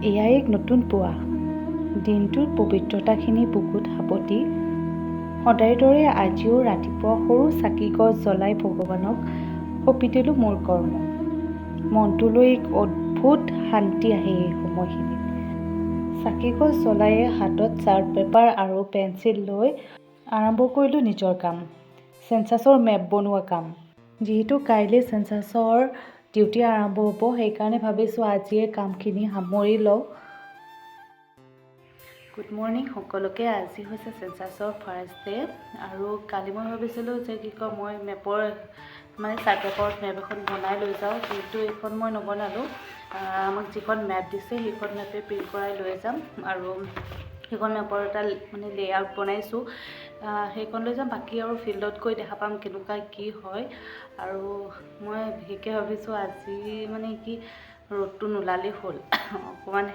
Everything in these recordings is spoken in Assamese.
এয়াই এক নতুন পুৱা। দিনটোৰ পবিত্ৰতাখিনি বুকুত সাৱটি সদায়ৰ দৰে আজিও ৰাতিপুৱা সৰু চাকিগছ জ্বলাই ভগৱানক সঁপি দিলোঁ মোৰ কৰ্ম। মনটোলৈ এক অদ্ভুত শান্তি আহে এই সময়খিনিত। চাকিগছ জ্বলায়ে হাতত চাৰ্ট পেপাৰ আৰু পেঞ্চিল লৈ আৰম্ভ কৰিলোঁ নিজৰ কাম, চেনচাছৰ মেপ বনোৱা কাম। যিহেতু কাইলৈ চেনচাছৰ ডিউটি আৰম্ভ হ'ব, সেইকাৰণে ভাবিছোঁ আজিয়ে কামখিনি সামৰি লওঁ। গুড মৰ্ণিং সকলোকে। আজি হৈছে চেনচাছৰ ফাৰ্ষ্ট ডে আৰু কালি মই ভাবিছিলোঁ যে মই মেপৰ চাৰ্ট পেপাৰত মেপ এখন বনাই লৈ যাওঁ, কিন্তু এইখন মই নবনালোঁ। আমাক যিখন মেপ দিছে সেইখন মেপে প্ৰিণ্ট কৰাই লৈ যাম আৰু সেইখন মেপৰ এটা লেআউট বনাইছোঁ, সেইখন লৈ যাম। বাকী আৰু ফিল্ডত গৈ দেখা পাম কেনেকুৱা কি হয়। আৰু মই বিশেষকৈ ভাবিছোঁ আজি ৰ'দটো নোলালেই হ'ল, অকণমান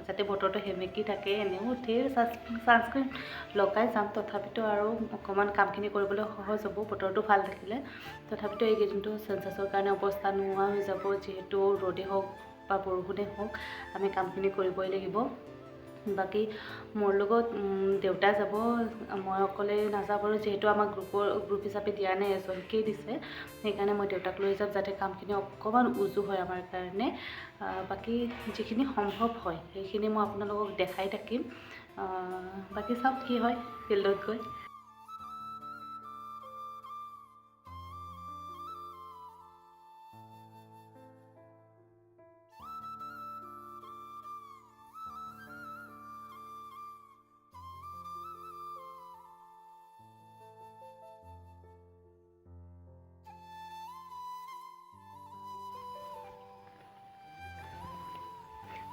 যাতে বতৰটো সেমেকি থাকে। এনেও ধেৰ ছানস্ক্ৰীন লগাই যাম, তথাপিতো আৰু অকণমান কামখিনি কৰিবলৈ সহজ হ'ব বতৰটো ভাল থাকিলে। তথাপিতো এইকেইদিনটো চেনচাছৰ কাৰণে অৱস্থা নোহোৱা হৈ যাব, যিহেতু ৰ'দেই হওক বা বৰষুণেই হওক আমি কামখিনি কৰিবই লাগিব। বাকী মোৰ লগত দেউতা যাব, মই অকলে নাযাওঁ বাৰু, যিহেতু আমাক গ্ৰুপ হিচাপে দিয়া নাই, এজনকেই দিছে। সেইকাৰণে মই দেউতাক লৈ যাম, যাতে কামখিনি অকণমান উজু হয় আমাৰ কাৰণে। বাকী যিখিনি সম্ভৱ হয় সেইখিনি মই আপোনালোকক দেখাই থাকিম। বাকী চাওক কি হয় ফিল্ডত গৈ।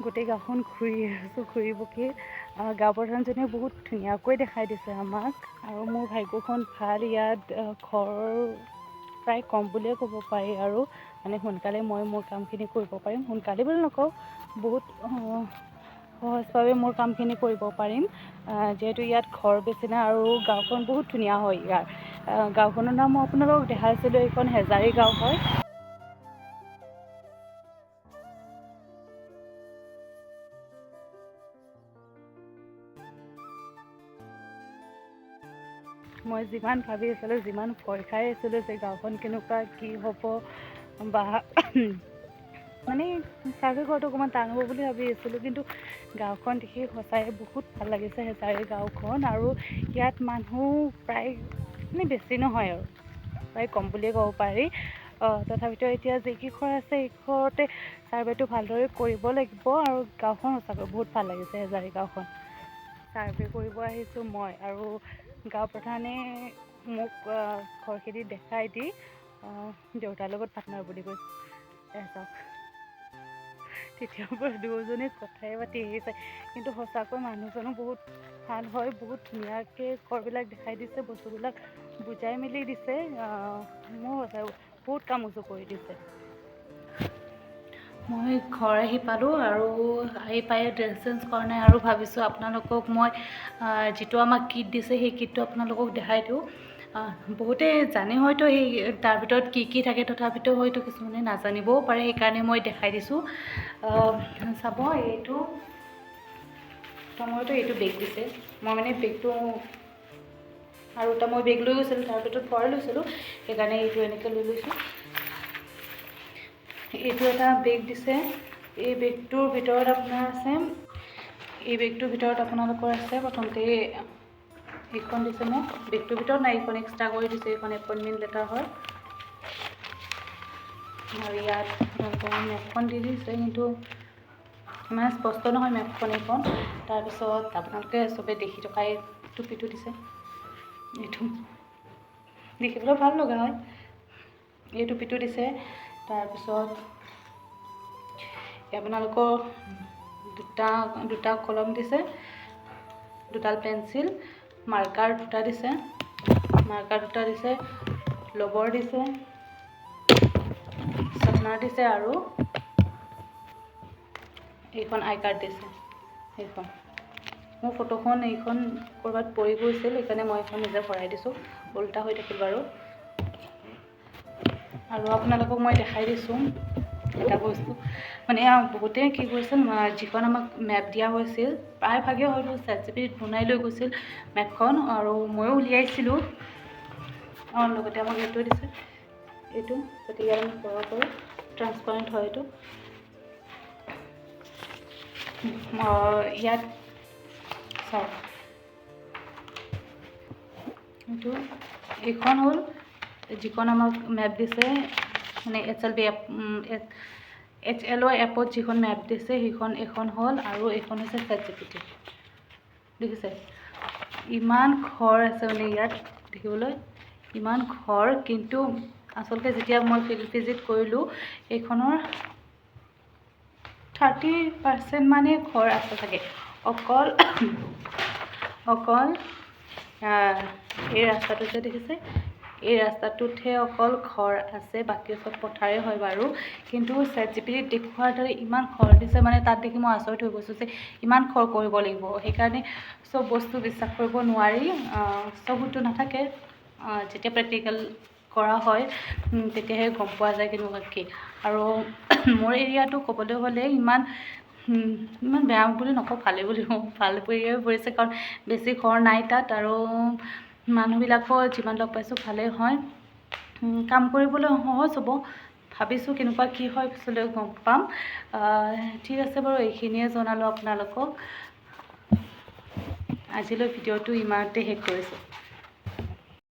গোটেই গাঁওখন ঘূৰি আছোঁ, ঘূৰি পকি গাঁও প্ৰধানজনীয়ে বহুত ধুনীয়াকৈ দেখাই দিছে আমাক। আৰু মোৰ ভাগ্যখন ভাল, ইয়াত ঘৰ প্ৰায় কম বুলিয়ে ক'ব পাৰি। আৰু সোনকালে মই মোৰ কামখিনি কৰিব পাৰিম। সোনকালে বুলি নকওঁ, বহুত সহজভাৱে মোৰ কামখিনি কৰিব পাৰিম, যিহেতু ইয়াত ঘৰ বেছি নাই আৰু গাঁওখন বহুত ধুনীয়া হয়। ইয়াৰ গাঁওখনৰ নাম মই আপোনালোকক দেখাইছিলোঁ, এইখন হেজাৰী গাঁও হয়। মই যিমান ভাবি আছিলোঁ, যিমান ভয় খাই আছিলোঁ যে গাঁওখন কেনেকুৱা কি হ'ব বা চাৰ্ভে কৰাটো অকণমান টান হ'ব বুলি ভাবি আছিলোঁ, কিন্তু গাঁওখন দেখি সঁচাই বহুত ভাল লাগিছে। হেজাৰী গাঁওখন, আৰু ইয়াত মানুহ প্ৰায় বেছি নহয় আৰু প্ৰায় কম বুলিয়ে ক'ব পাৰি। তথাপিতো এতিয়া যিকেইঘৰ আছে সেইঘৰতে চাৰ্ভেটো ভালদৰে কৰিব লাগিব। আৰু গাঁওখন সঁচাকৈ বহুত ভাল লাগিছে, হেজাৰী গাঁওখন। চাৰ্ভে কৰিব আহিছোঁ মই, আৰু গাঁও প্ৰধানে মোক ঘৰখিনি দেখাই দি দেউতাৰ লগত পাৰ্টনাৰ বুলি কৈছে। চাওক, তেতিয়াৰ পৰা দুয়োজনে কথাই পাতি আহিছে, কিন্তু সঁচাকৈ মানুহজনো বহুত ভাল হয়। বহুত ধুনীয়াকৈ ঘৰবিলাক দেখাই দিছে, বস্তুবিলাক বুজাই মেলি দিছে। মোৰ সঁচাই বহুত কাম উজু কৰি দিছে। মই ঘৰ আহি পালোঁ, আৰু আহি পাই ড্ৰেছ চেঞ্জ কৰা নাই, আৰু ভাবিছোঁ আপোনালোকক মই যিটো আমাক কিট দিছে সেই কিটটো আপোনালোকক দেখাই দিওঁ। বহুতে জানে হয়তো তাৰ ভিতৰত কি কি থাকে, তথাপিতো হয়তো কিছুমানে নাজানিবও পাৰে, সেইকাৰণে মই দেখাই দিছোঁ। চাব, মইতো এইটো বেগ দিছে। মই বেগটো আৰু এটা মই বেগ লৈ গৈছিলোঁ, তাৰ ভিতৰত ভৰাই লৈছিলোঁ, সেইকাৰণে এইটো এনেকৈ লৈ লৈছোঁ। এইটো এটা বেগ দিছে। এই বেগটোৰ ভিতৰত আপোনাৰ আছে, প্ৰথমতে এইখন দিছে মোক। বেগটোৰ ভিতৰত নাই, এইখন এক্সট্ৰা কৰি দিছে, এইখন এপইণ্টমেণ্ট লেটাৰ হয়। আৰু ইয়াত আপোনালোকৰ মেপখন দি দিছে, কিন্তু ইমান স্পষ্ট নহয় মেপখন এইখন। তাৰপিছত আপোনালোকে চবে দেখি থকা এই টুপিটো দিছে, এইটো দেখিবলৈ ভাল লগা হয়। এই টুপিটো দিছে। তাৰপিছত আপোনালোকৰ দুটা কলম দিছে, দুডাল পেঞ্চিল, মাৰ্কাৰ দুটা দিছে, ৰবৰ দিছে, শ্বাৰ্পনাৰ দিছে, আৰু এইখন আই কাৰ্ড দিছে। এইখন মোৰ ফটোখন এইখন ক'ৰবাত পৰি গৈছিল, সেইকাৰণে মই এইখন নিজে ভৰাই দিছোঁ। উল্টা হৈ থাকিল বাৰু। আৰু আপোনালোকক মই দেখাই দিছোঁ এটা বস্তু মানে বহুতে কি কৰিছিল যিখন আমাক মেপ দিয়া হৈছিল প্ৰায়ভাগে হয়তো ChatGPT বনাই লৈ গৈছিল মেপখন আৰু ময়ো উলিয়াইছিলোঁ লগতে আমাক এইটো দিছে এইটো গতিকে আমি কৰোঁ ট্ৰান্সপাৰেণ্ট হয় এইটো ইয়াত চাওক এইটো এইখন হ'ল যিখন আমাক মেপ দিছে মানে HLO এপত যিখন মেপ দিছে সেইখন এখন হ'ল আৰু এইখন হৈছে ChatGPT দেখিছে ইমান ঘৰ আছে মানে ইয়াত দেখিবলৈ ইমান ঘৰ কিন্তু আচলতে যেতিয়া মই ফিল্ড ভিজিট কৰিলোঁ এইখনৰ 30% মানে ঘৰ আছে চাগে অকল এই ৰাস্তাটো যে দেখিছে এই ৰাস্তাটোতহে অকল ঘৰ আছে বাকী চব পথাৰে হয় বাৰু কিন্তু ChatGPT দেখুৱাৰ দৰে ইমান ঘৰ দিছে মানে তাত দেখি মই আচৰিত হৈ গৈছোঁ যে ইমান ঘৰ কৰিব লাগিব সেইকাৰণে চব বস্তু বিশ্বাস কৰিব নোৱাৰি চবতো নাথাকে যেতিয়া প্ৰেক্টিকেল কৰা হয় তেতিয়াহে গম পোৱা যায় কেনেকুৱা কি আৰু মোৰ এৰিয়াটো ক'বলৈ হ'লে ইমান বেয়া বুলি নকওঁ ভালেই বুলি কওঁ ভাল পৰিয়ে পৰিছে কাৰণ বেছি ঘৰ নাই তাত আৰু মানুহবিলাকো যিমান লগ পাইছোঁ ভালেই হয় কাম কৰিবলৈ সহজ হ'ব ভাবিছোঁ কেনেকুৱা কি হয় পিছলৈ গম পাম ঠিক আছে বাৰু এইখিনিয়ে জনালোঁ আপোনালোকক আজিলৈ ভিডিঅ'টো ইমানতে শেষ কৰিছোঁ